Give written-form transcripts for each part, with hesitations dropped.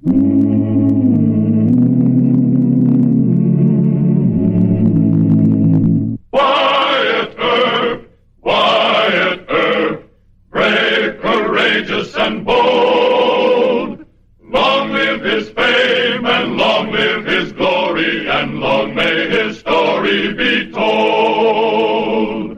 Wyatt Earp, brave, courageous, and bold. Long live his fame, and long live his glory, and long may his story be told.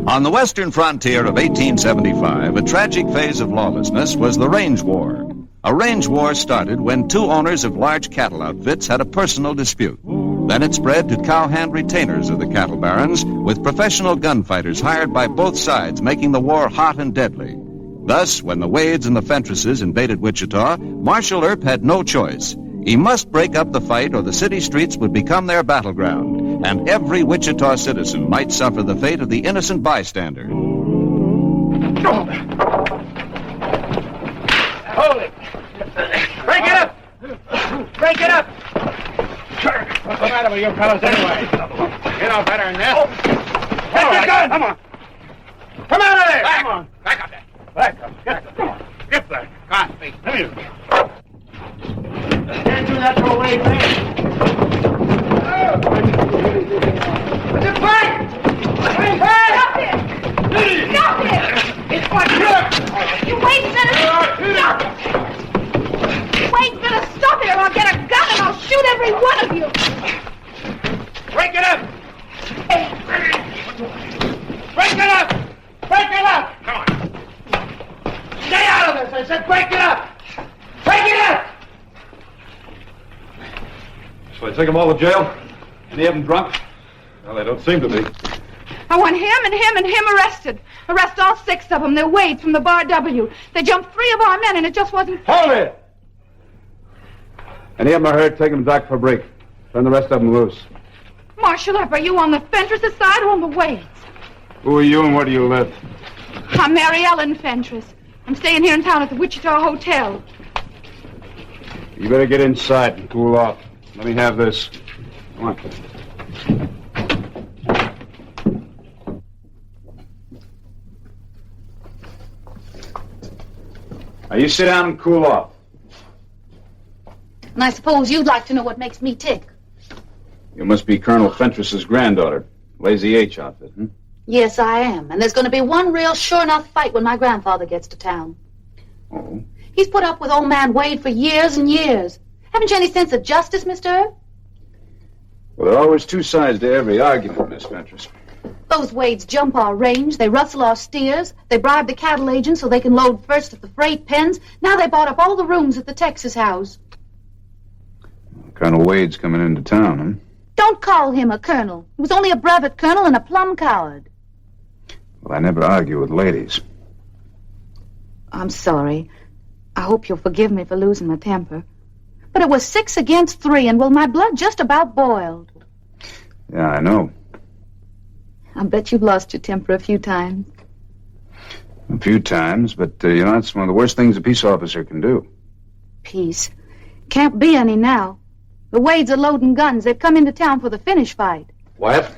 On the western frontier of 1875, a tragic phase of lawlessness was the range war. A range war started when two owners of large cattle outfits had a personal dispute. Then it spread to cowhand retainers of the cattle barons, with professional gunfighters hired by both sides, making the war hot and deadly. Thus, when the Wades and the Fentresses invaded Wichita, Marshal Earp had no choice. He must break up the fight or the city streets would become their battleground, and every Wichita citizen might suffer the fate of the innocent bystander. Hold it! Break it up! Break it up! What's the matter with you fellas anyway? You know better than this. Get your gun! Come on! Come out of there! Come on! Back up there! Back up! Come on! Get back! Come on, please. Come here. Can't do that to a Wade man. What's it fight? Hey! Stop it! Stop it! It's what you're... You wait a minute! Stop it! Wait a minute! Stop it or I'll get a gun and I'll shoot every one of you! Break it up! Break it up! Break it up! Come on. Stay out of this! I said break it up! Break it up! Shall I take them all to jail? Any of them drunk? Well, they don't seem to be. I want him and him and him arrested. Arrest all 6 of them. They're Wades from the Bar W. They jumped 3 of our men and it just wasn't... Hold it! Any of them are hurt, take them back for a break. Turn the rest of them loose. Marshal Earp, are you on the Fentress side or on the Wades? Who are you and where do you live? I'm Mary Ellen Fentress. I'm staying here in town at the Wichita Hotel. You better get inside and cool off. Let me have this. Come on. Now, you sit down and cool off. And I suppose you'd like to know what makes me tick. You must be Colonel Fentress's granddaughter. Lazy H outfit, huh? Yes, I am. And there's going to be one real sure enough fight when my grandfather gets to town. Oh? He's put up with old man Wade for years and years. Haven't you any sense of justice, Mr. Earp? Well, there are always two sides to every argument, Miss Fentress. Those Wades jump our range, they rustle our steers, they bribe the cattle agents so they can load first at the freight pens. Now they bought up all the rooms at the Texas house. Colonel Wade's coming into town, huh? Don't call him a colonel. He was only a brevet colonel and a plum coward. Well, I never argue with ladies. I'm sorry. I hope you'll forgive me for losing my temper. But it was 6 against 3, and well, my blood just about boiled. Yeah, I know. I bet you've lost your temper a few times. A few times, but, you know, it's one of the worst things a peace officer can do. Peace. Can't be any now. The Wades are loading guns. They've come into town for the finish fight. Wyatt,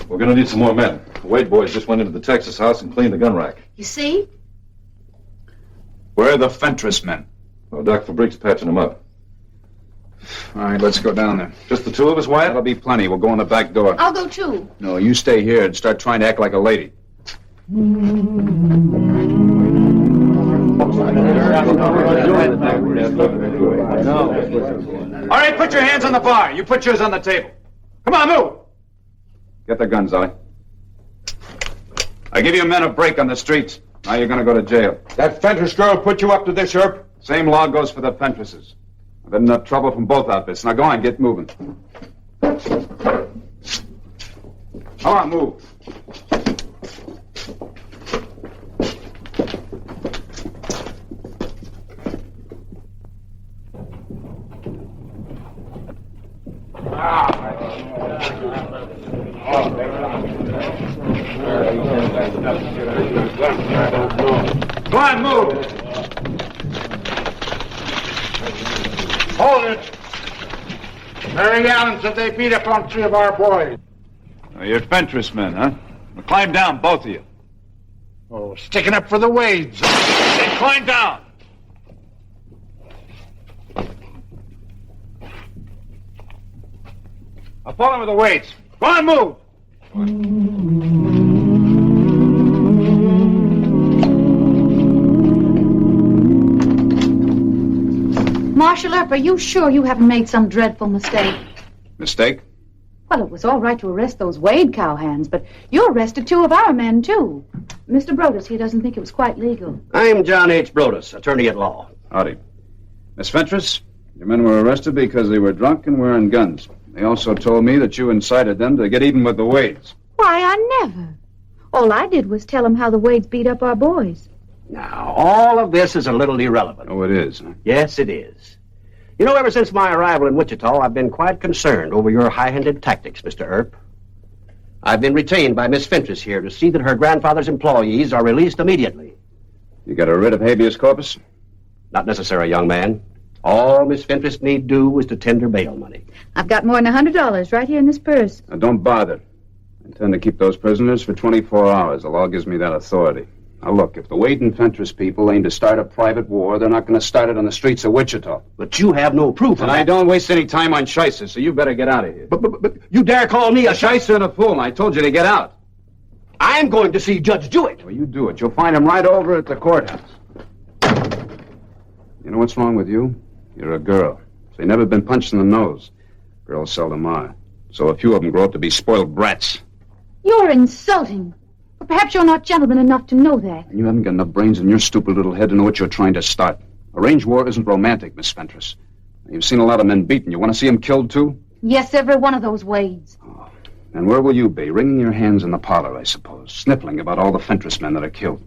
we're going to need some more men. The Wade boys just went into the Texas house and cleaned the gun rack. You see? Where are the Fentress men? Oh, Doc Fabrique's patching them up. All right, let's go down there. Just the two of us, Wyatt? That'll be plenty. We'll go in the back door. I'll go too. No, you stay here and start trying to act like a lady. All right, put your hands on the bar. You put yours on the table. Come on, move. Get the guns, Ollie. I give you men a break on the streets. Now you're going to go to jail. That Fentress girl put you up to this, Earp? Same law goes for the Fentresses. I've had enough trouble from both outfits. Now go on, get moving. Come on, move. Go on, move. Hold it. Mary Ellen said they beat up on 3 of our boys. Oh, you're Fentress men, huh? Well, climb down, both of you. Oh, sticking up for the Wades. Then climb down. I'll fall in with the weights. Go on, move. Marshal Earp, are you sure you haven't made some dreadful mistake? Mistake? Well, it was all right to arrest those Wade cowhands, but you arrested 2 of our men, too. Mr. Brodus here doesn't think it was quite legal. I'm John H. Brodus, attorney at law. Howdy. Miss Fentress, your men were arrested because they were drunk and wearing guns. They also told me that you incited them to get even with the Wades. Why, I never. All I did was tell them how the Wades beat up our boys. Now, all of this is a little irrelevant. Oh, it is, huh? Yes, it is. You know, ever since my arrival in Wichita, I've been quite concerned over your high-handed tactics, Mr. Earp. I've been retained by Miss Fentress here to see that her grandfather's employees are released immediately. You got a writ of habeas corpus? Not necessary, young man. All Miss Fentress need do is to tender bail money. I've got more than $100 right here in this purse. Now, don't bother. I intend to keep those prisoners for 24 hours. The law gives me that authority. Now, look, if the Wade and Fentress people aim to start a private war, they're not going to start it on the streets of Wichita. But you have no proof of And that. I don't waste any time on shysters, so you better get out of here. But you dare call me a Shyster and a fool, and I told you to get out. I'm going to see Judge Jewett. Well, you do it. You'll find him right over at the courthouse. You know what's wrong with you? You're a girl. So you've never been punched in the nose. Girls seldom are. So a few of them grow up to be spoiled brats. You're insulting. Or perhaps you're not gentleman enough to know that. And you haven't got enough brains in your stupid little head to know what you're trying to start. A range war isn't romantic, Miss Fentress. You've seen a lot of men beaten. You want to see them killed, too? Yes, every one of those Wades. Oh. And where will you be? Wringing your hands in the parlor, I suppose. Sniffling about all the Fentress men that are killed.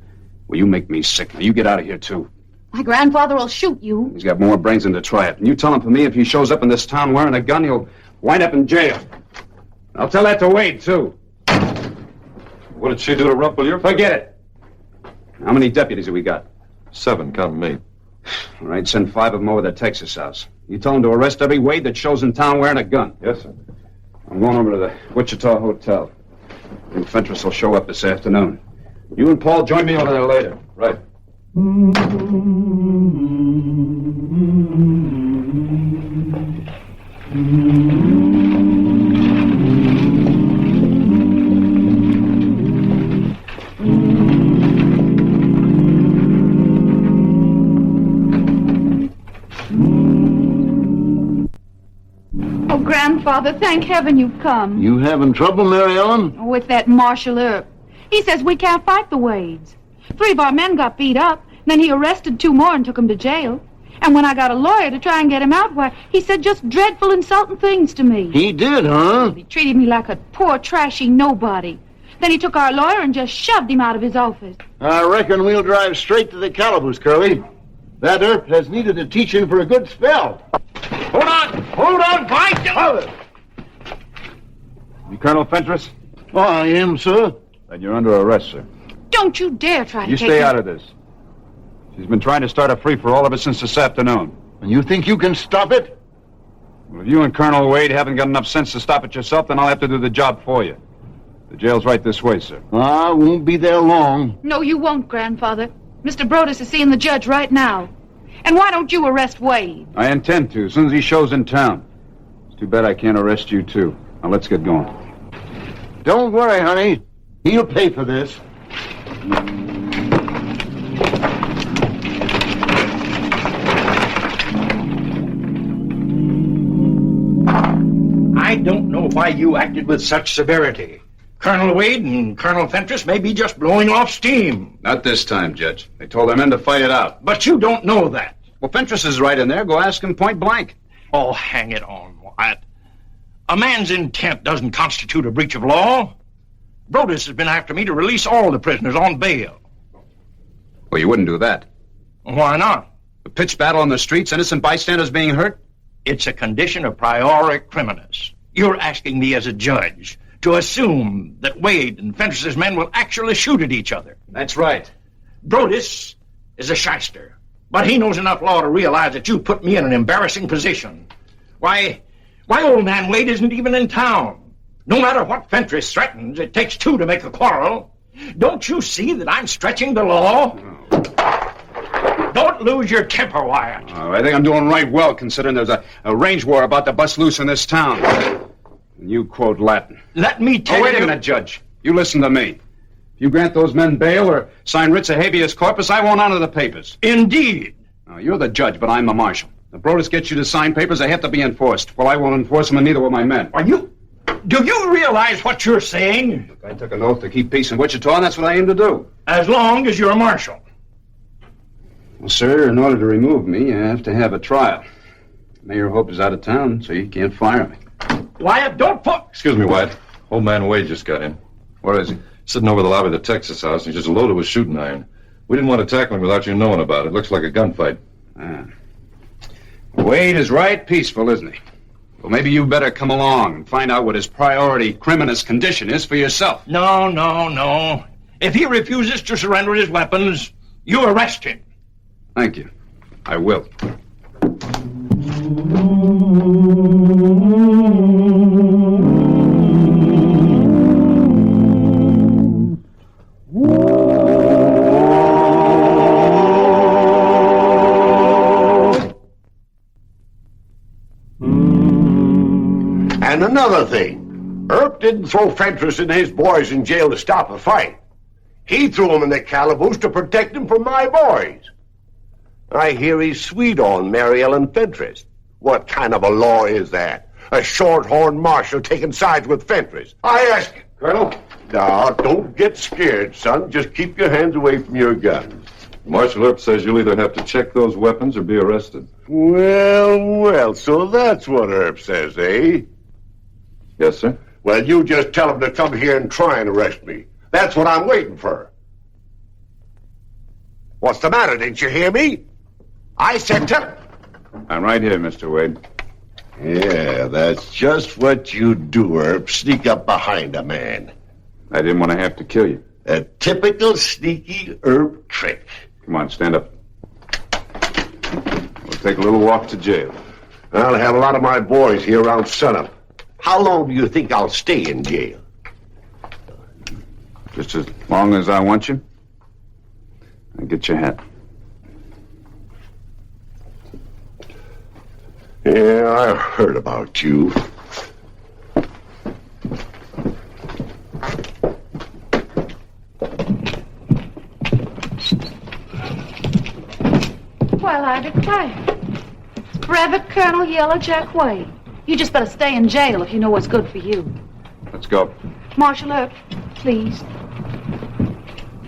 Well, you make me sick. Now, you get out of here, too. My grandfather will shoot you. He's got more brains than to try it. And you tell him for me, if he shows up in this town wearing a gun, he'll wind up in jail. I'll tell that to Wade, too. What did she do to rumple your... Forget it. How many deputies have we got? 7, counting me. All right, send 5 of them over to Texas House. You tell them to arrest every Wade that shows in town wearing a gun. Yes, sir. I'm going over to the Wichita Hotel. I think Fentress will show up this afternoon. You and Paul join me over there later. Right. Oh, Grandfather, thank heaven you've come. You having trouble, Mary Ellen? With that Marshal Earp. He says we can't fight the Wades. 3 of our men got beat up, then he arrested 2 more and took them to jail. And when I got a lawyer to try and get him out, why, he said just dreadful, insulting things to me. He did, huh? He treated me like a poor, trashy nobody. Then he took our lawyer and just shoved him out of his office. I reckon we'll drive straight to the calaboose, Curly. That Earp has needed a teaching for a good spell. Hold on! Hold on, by You Colonel Fentress? Oh, I am, sir. Then you're under arrest, sir. Don't you dare try to You take stay me. out of this. She's been trying to start a free-for-all ever since this afternoon. And you think you can stop it? Well, if you and Colonel Wade haven't got enough sense to stop it yourself, then I'll have to do the job for you. The jail's right this way, sir. I won't be there long. No, you won't, Grandfather. Mr. Brodus is seeing the judge right now. And why don't you arrest Wade? I intend to, as soon as he shows in town. It's too bad I can't arrest you, too. Now, let's get going. Don't worry, honey. He'll pay for this. I don't know why you acted with such severity. Colonel Wade and Colonel Fentress may be just blowing off steam. Not this time, Judge. They told their men to fight it out. But you don't know that. Well, Fentress is right in there. Go ask him point blank. Oh, hang it on, Wyatt. A man's intent doesn't constitute a breach of law. Brodus has been after me to release all the prisoners on bail. Well, you wouldn't do that. Why not? A pitched battle on the streets, innocent bystanders being hurt? It's a condition of priori criminis. You're asking me as a judge to assume that Wade and Fentress's men will actually shoot at each other. That's right. Brodus is a shyster, but he knows enough law to realize that you put me in an embarrassing position. Why, old man Wade isn't even in town. No matter what Fentress threatens, it takes two to make a quarrel. Don't you see that I'm stretching the law? Don't lose your temper, Wyatt. Oh, I think I'm doing right well, considering there's a range war about to bust loose in this town. And you quote Latin. Let me tell you... Oh, wait a minute, Judge. You listen to me. If you grant those men bail or sign writs of habeas corpus, I won't honor the papers. Indeed. Now, you're the judge, but I'm the marshal. The Brodus gets you to sign papers, they have to be enforced. Well, I won't enforce them, and neither will my men. Do you realize what you're saying? Look, I took an oath to keep peace in Wichita, and that's what I aim to do. As long as you're a marshal. Well, sir, in order to remove me, you have to have a trial. Mayor Hope is out of town, so you can't fire me. Wyatt, don't put... Excuse me, Wyatt. Old man Wade just got in. Where is he? Sitting over the lobby of the Texas house, and he's just loaded with shooting iron. We didn't want to tackle him without you knowing about it. Looks like a gunfight. Wade is right peaceful, isn't he? Well, maybe you better come along and find out what his priority criminous condition is for yourself. No. If he refuses to surrender his weapons, you arrest him. Thank you. I will. And another thing, Earp didn't throw Fentress and his boys in jail to stop a fight. He threw them in the calaboose to protect them from my boys. I hear he's sweet on Mary Ellen Fentress. What kind of a law is that? A short-horned marshal taking sides with Fentress. I ask you, Colonel? now, don't get scared, son. Just keep your hands away from your gun. Marshal Earp says you'll either have to check those weapons or be arrested. Well, so that's what Earp says, eh? Yes, sir. Well, you just tell him to come here and try and arrest me. That's what I'm waiting for. What's the matter? Didn't you hear me? I said tell him. I'm right here, Mr. Wade. Yeah, that's just what you do, Earp. Sneak up behind a man. I didn't want to have to kill you. A typical sneaky Earp trick. Come on, stand up. We'll take a little walk to jail. I'll have a lot of my boys here around sunup. How long do you think I'll stay in jail? Just as long as I want you. Now get your hat. Yeah, I heard about you. Well, I declare. Brevet Colonel Yellow Jack Wade. You just better stay in jail if you know what's good for you. Let's go. Marshal Earp, please.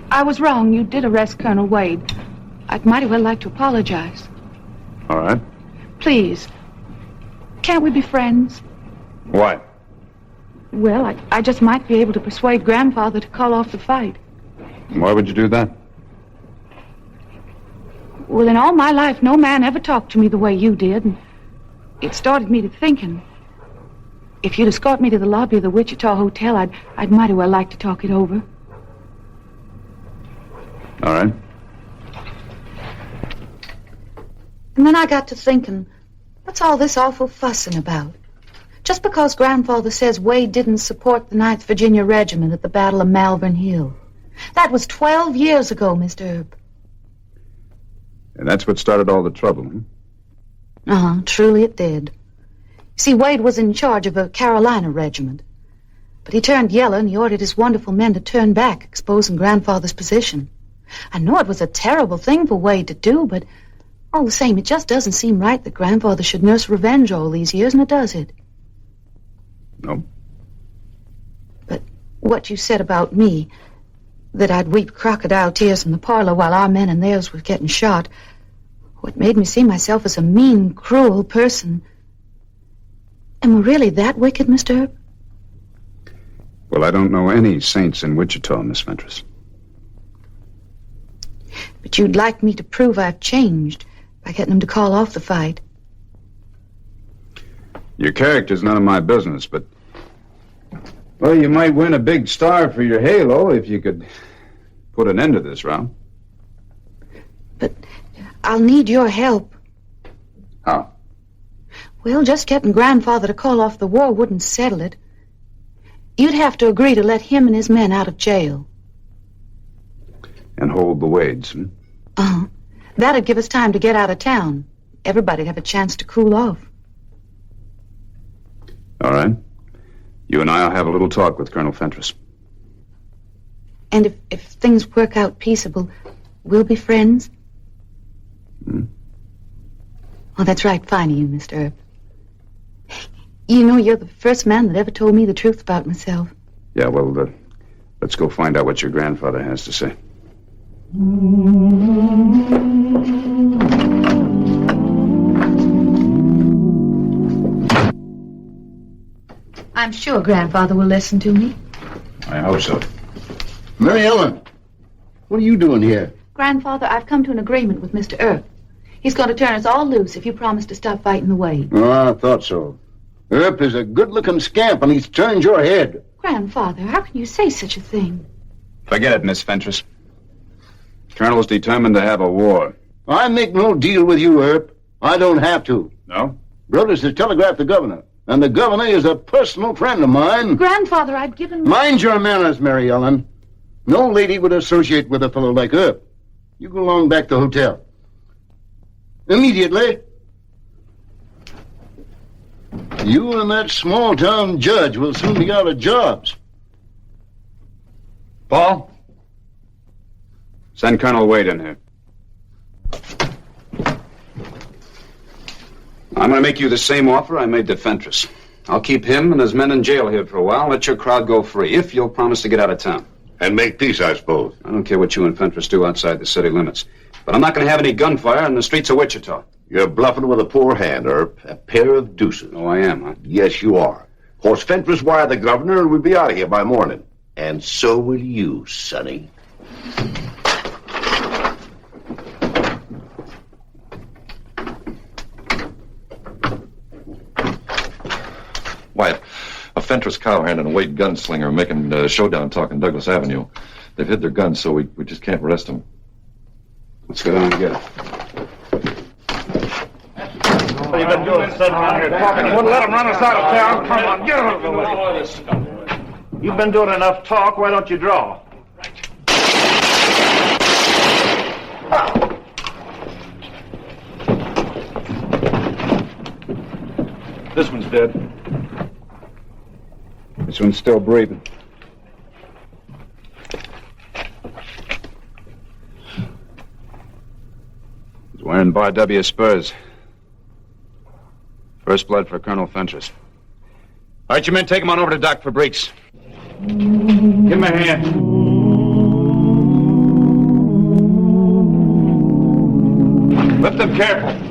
I was wrong. You did arrest Colonel Wade. I'd mighty well like to apologize. All right. Please. Can't we be friends? Why? Well, I just might be able to persuade Grandfather to call off the fight. Why would you do that? Well, in all my life, no man ever talked to me the way you did. And it started me to thinking. If you'd escort me to the lobby of the Wichita Hotel, I'd mighty well like to talk it over. All right. And then I got to thinking, what's all this awful fussing about? Just because Grandfather says Wade didn't support the 9th Virginia Regiment at the Battle of Malvern Hill. That was 12 years ago, Mr. Earp. And that's what started all the trouble, huh? Truly it did. See, Wade was in charge of a Carolina regiment. But he turned yellow and he ordered his wonderful men to turn back, exposing Grandfather's position. I know it was a terrible thing for Wade to do, but all the same, it just doesn't seem right that Grandfather should nurse revenge all these years, now does it? No. But what you said about me, that I'd weep crocodile tears in the parlor while our men and theirs were getting shot, what made me see myself as a mean, cruel person. Am I really that wicked, Mr. Earp? Well, I don't know any saints in Wichita, Miss Fentress. But you'd like me to prove I've changed by getting them to call off the fight. Your character's none of my business, but... Well, you might win a big star for your halo if you could put an end to this round. But I'll need your help. How? Well, just getting Grandfather to call off the war wouldn't settle it. You'd have to agree to let him and his men out of jail. And hold the Wades, hmm? Uh-huh. That'd give us time to get out of town. Everybody'd have a chance to cool off. All right. You and I'll have a little talk with Colonel Fentress. And if things work out peaceable, we'll be friends? Hmm? Oh, that's right, fine of you, Mr. Earp. You know, you're the first man that ever told me the truth about myself. Yeah, well, let's go find out what your grandfather has to say. I'm sure Grandfather will listen to me. I hope so. Mary Ellen, what are you doing here? Grandfather, I've come to an agreement with Mr. Earp. He's going to turn us all loose if you promise to stop fighting the Wade. Oh, I thought so. Earp is a good-looking scamp, and he's turned your head. Grandfather, how can you say such a thing? Forget it, Miss Fentress. Colonel's determined to have a war. I make no deal with you, Earp. I don't have to. No? Brothers has telegraphed the governor, and the governor is a personal friend of mine. Grandfather, I've given... Mind your manners, Mary Ellen. No lady would associate with a fellow like Earp. You go along back to the hotel. Immediately. You and that small-town judge will soon be out of jobs. Paul? Send Colonel Wade in here. I'm going to make you the same offer I made to Fentress. I'll keep him and his men in jail here for a while, let your crowd go free, if you'll promise to get out of town. And make peace, I suppose. I don't care what you and Fentress do outside the city limits. But I'm not going to have any gunfire in the streets of Wichita. You're bluffing with a poor hand, Earp. A pair of deuces. Oh, I am, huh? Yes, you are. Of course, Fentress wired the governor and we'll be out of here by morning. And so will you, Sonny. Wyatt, a Fentress cowhand and a Wade gunslinger are making showdown talk in Douglas Avenue. They've hid their guns, so we just can't arrest them. Let's go down and get it. What have you been doing sitting around here talking? You wouldn't let them run us out of town? Come on, get out of the way. You've been doing enough talk. Why don't you draw? This one's dead. This one's still breathing. He's wearing Bar W spurs. First blood for Colonel Fentress. All right, you men, take him on over to Doc Fabrique's. Give him a hand. Lift them careful.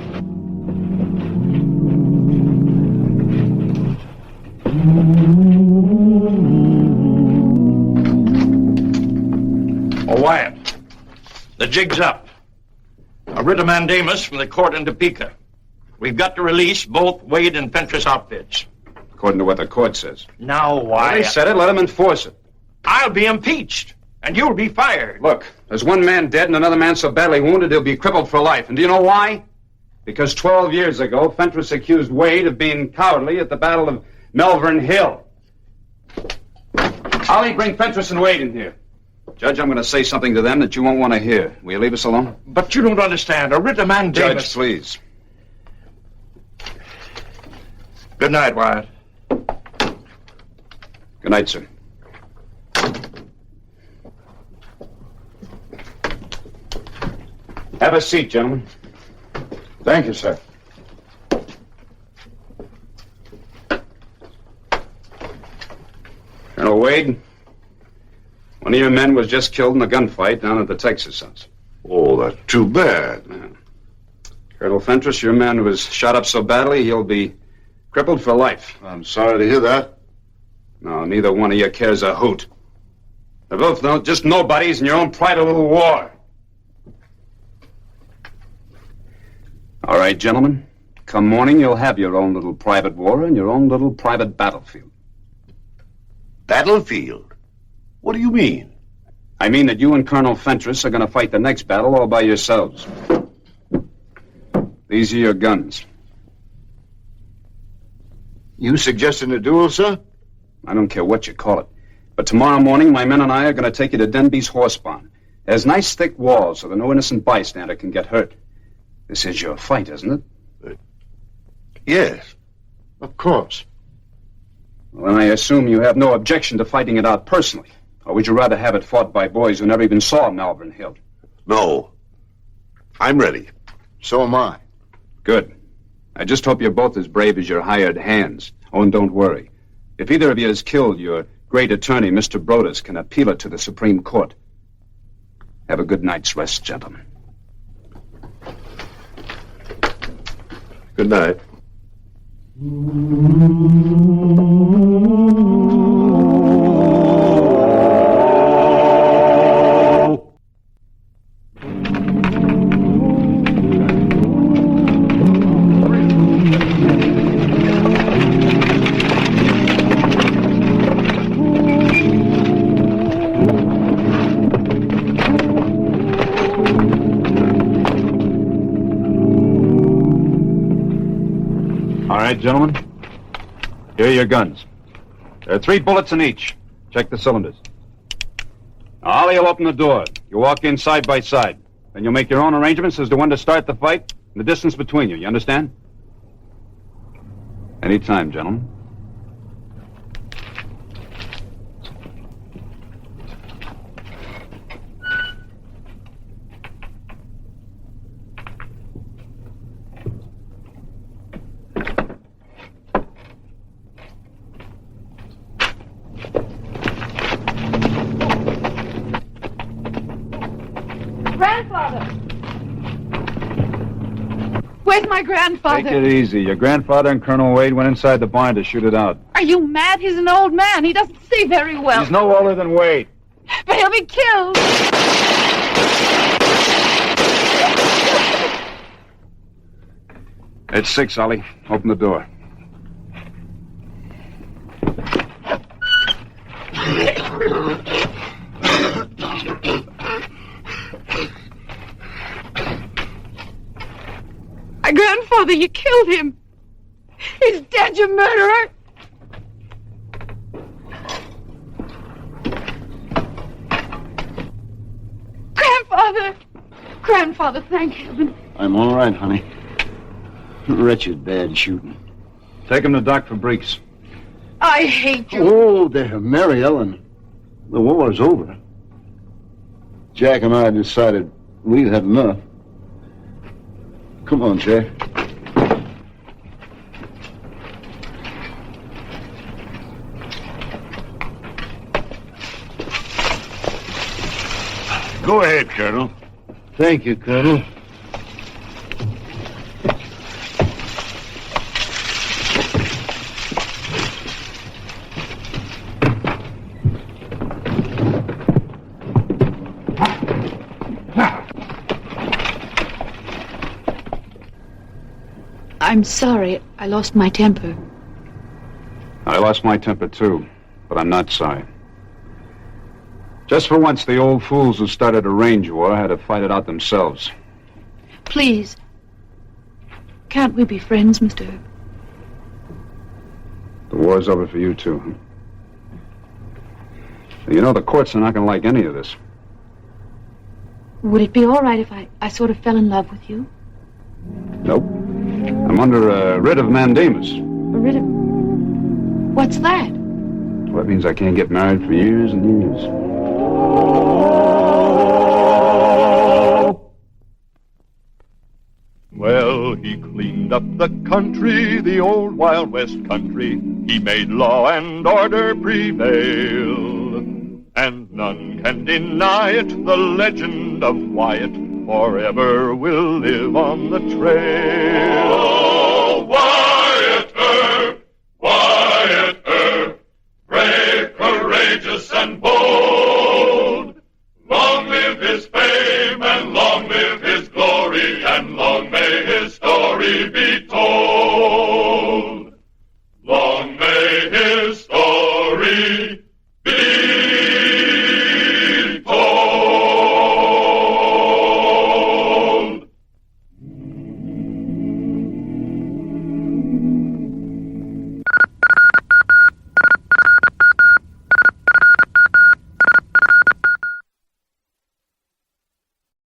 Oh, Wyatt, the jig's up. A writ of mandamus from the court in Topeka. We've got to release both Wade and Fentress outfits. According to what the court says. Now, Well, Wyatt, they said it, let them enforce it. I'll be impeached, and you'll be fired. Look, there's one man dead and another man so badly wounded he'll be crippled for life. And do you know why? Because 12 years ago, Fentress accused Wade of being cowardly at the Battle of Melbourne Hill. Ollie, bring Fentress and Wade in here. Judge, I'm going to say something to them that you won't want to hear. Will you leave us alone? But you don't understand. A writ of mandamus... Judge, please. Good night, Wyatt. Good night, sir. Have a seat, gentlemen. Thank you, sir. Colonel Wade, one of your men was just killed in a gunfight down at the Texas house. Oh, that's too bad. Yeah. Colonel Fentress, your man was shot up so badly he'll be crippled for life. I'm sorry to hear that. No, neither one of you cares a hoot. They're both just nobodies in your own private little war. All right, gentlemen. Come morning, you'll have your own little private war and your own little private battlefield. Battlefield? What do you mean? I mean that you and Colonel Fentress are going to fight the next battle all by yourselves. These are your guns. You suggesting a duel, sir? I don't care what you call it. But tomorrow morning, my men and I are going to take you to Denby's horse barn. There's nice thick walls so that no innocent bystander can get hurt. This is your fight, isn't it? Yes, of course. Well, then I assume you have no objection to fighting it out personally. Or would you rather have it fought by boys who never even saw Malvern Hill? No. I'm ready. So am I. Good. I just hope you're both as brave as your hired hands. Oh, and don't worry. If either of you is killed, your great attorney, Mr. Brodus, can appeal it to the Supreme Court. Have a good night's rest, gentlemen. Good night. All right, gentlemen. Here are your guns. There are 3 bullets in each. Check the cylinders. Now, Ollie will open the door. You walk in side by side. Then you'll make your own arrangements as to when to start the fight and the distance between you. You understand? Any time, gentlemen. Grandfather! Where's my grandfather? Take it easy. Your grandfather and Colonel Wade went inside the barn to shoot it out. Are you mad? He's an old man. He doesn't see very well. He's no older than Wade. But he'll be killed. It's 6, Ollie. Open the door. My grandfather, you killed him. He's dead, you murderer. Grandfather! Grandfather, thank heaven. I'm all right, honey. Wretched bad shooting. Take him to Doc Fabrique's. I hate you. Oh, there, Mary Ellen. The war's over. Jack and I decided we'd had enough. Come on, Jack. Go ahead, Colonel. Thank you, Colonel. I'm sorry. I lost my temper. I lost my temper, too, but I'm not sorry. Just for once, the old fools who started a range war had to fight it out themselves. Please. Can't we be friends, Mr. Earp? The war's over for you, too, huh? You know, the courts are not going to like any of this. Would it be all right if I sort of fell in love with you? Nope. I'm under a writ of mandamus. A writ of... What's that? Well, that means I can't get married for years and years. Well, he cleaned up the country, the old Wild West country. He made law and order prevail. And none can deny it, the legend of Wyatt forever will live on the trail. Oh, Wyatt Earp, Wyatt Earp, brave, courageous, and bold. Long live his fame, and long live his glory, and long may his story be told. Long may his story